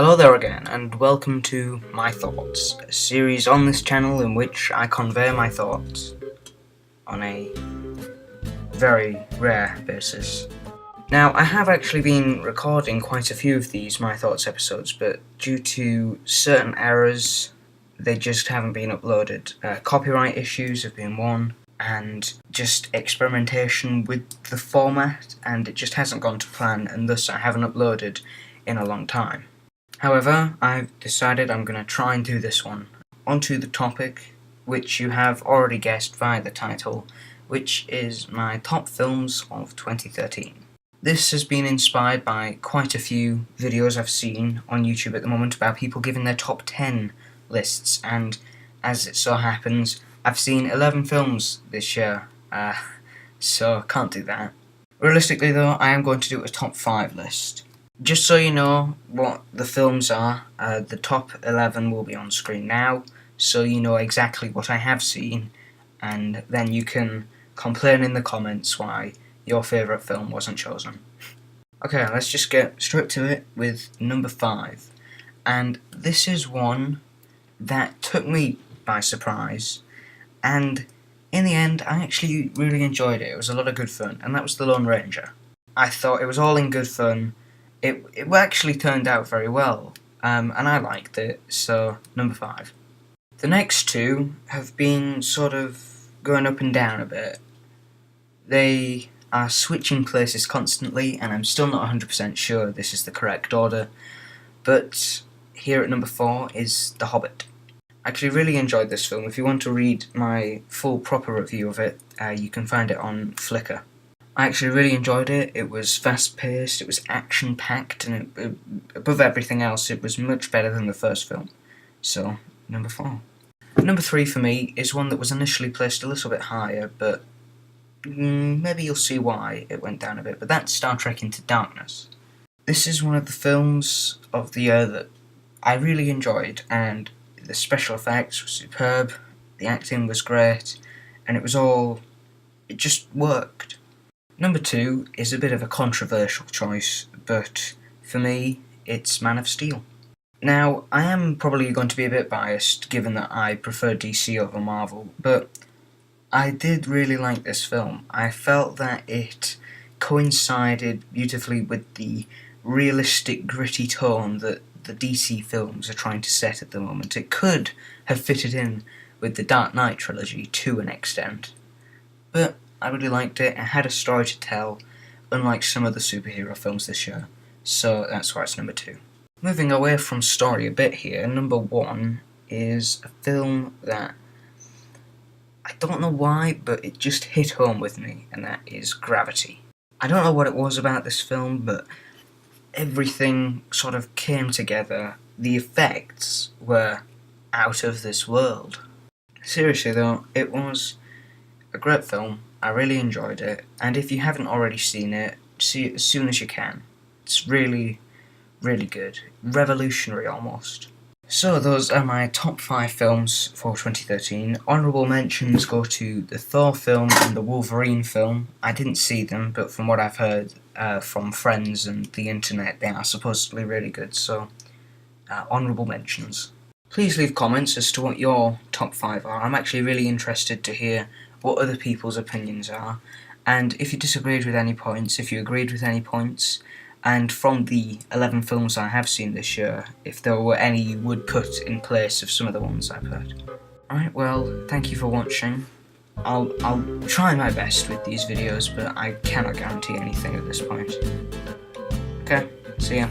Hello there again, and welcome to My Thoughts, a series on this channel in which I convey my thoughts on a very rare basis. Now, I have actually been recording quite a few of these My Thoughts episodes, but due to certain errors, they just haven't been uploaded. Copyright issues have been one, and just experimentation with the format, and it just hasn't gone to plan, and thus I haven't uploaded in a long time. However, I've decided I'm going to try and do this one. Onto the topic, which you have already guessed via the title, which is my top films of 2013. This has been inspired by quite a few videos I've seen on YouTube at the moment about people giving their top 10 lists, and as it so happens, I've seen 11 films this year, so can't do that. Realistically though, I am going to do a top 5 list. Just so you know what the films are, the top 11 will be on screen now, so you know exactly what I have seen, and then you can complain in the comments why your favourite film wasn't chosen. Okay, let's just get straight to it with number 5, and this is one that took me by surprise, and in the end I actually really enjoyed it. It was a lot of good fun, and that was The Lone Ranger. I thought it was all in good fun. It actually turned out very well, and I liked it, so number 5. The next two have been sort of going up and down a bit. They are switching places constantly, and I'm still not 100% sure this is the correct order, but here at number 4 is The Hobbit. I actually really enjoyed this film. If you want to read my full proper review of it, you can find it on Flickr. I actually really enjoyed it. It was fast-paced, it was action-packed, and above everything else, it was much better than the first film. So, number 4. Number 3 for me is one that was initially placed a little bit higher, but maybe you'll see why it went down a bit, but that's Star Trek Into Darkness. This is one of the films of the year that I really enjoyed, and the special effects were superb, the acting was great, and it just worked. Number 2 is a bit of a controversial choice, but for me, it's Man of Steel. Now, I am probably going to be a bit biased, given that I prefer DC over Marvel, but I did really like this film. I felt that it coincided beautifully with the realistic, gritty tone that the DC films are trying to set at the moment. It could have fitted in with the Dark Knight trilogy to an extent, but I really liked it. It had a story to tell, unlike some of the superhero films this year, so that's why it's number 2. Moving away from story a bit here, number 1 is a film that I don't know why, but it just hit home with me, and that is Gravity. I don't know what it was about this film, but everything sort of came together. The effects were out of this world. Seriously though, it was a great film. I really enjoyed it, and if you haven't already seen it, see it as soon as you can. It's really, really good. Revolutionary almost. So those are my top 5 films for 2013. Honourable mentions go to the Thor film and the Wolverine film. I didn't see them, but from what I've heard from friends and the internet, they are supposedly really good, so honourable mentions. Please leave comments as to what your top 5 are. I'm actually really interested to hear what other people's opinions are, and if you disagreed with any points, if you agreed with any points, and from the 11 films I have seen this year, if there were any you would put in place of some of the ones I've heard. Alright, well, thank you for watching. I'll try my best with these videos, but I cannot guarantee anything at this point. Okay, see ya.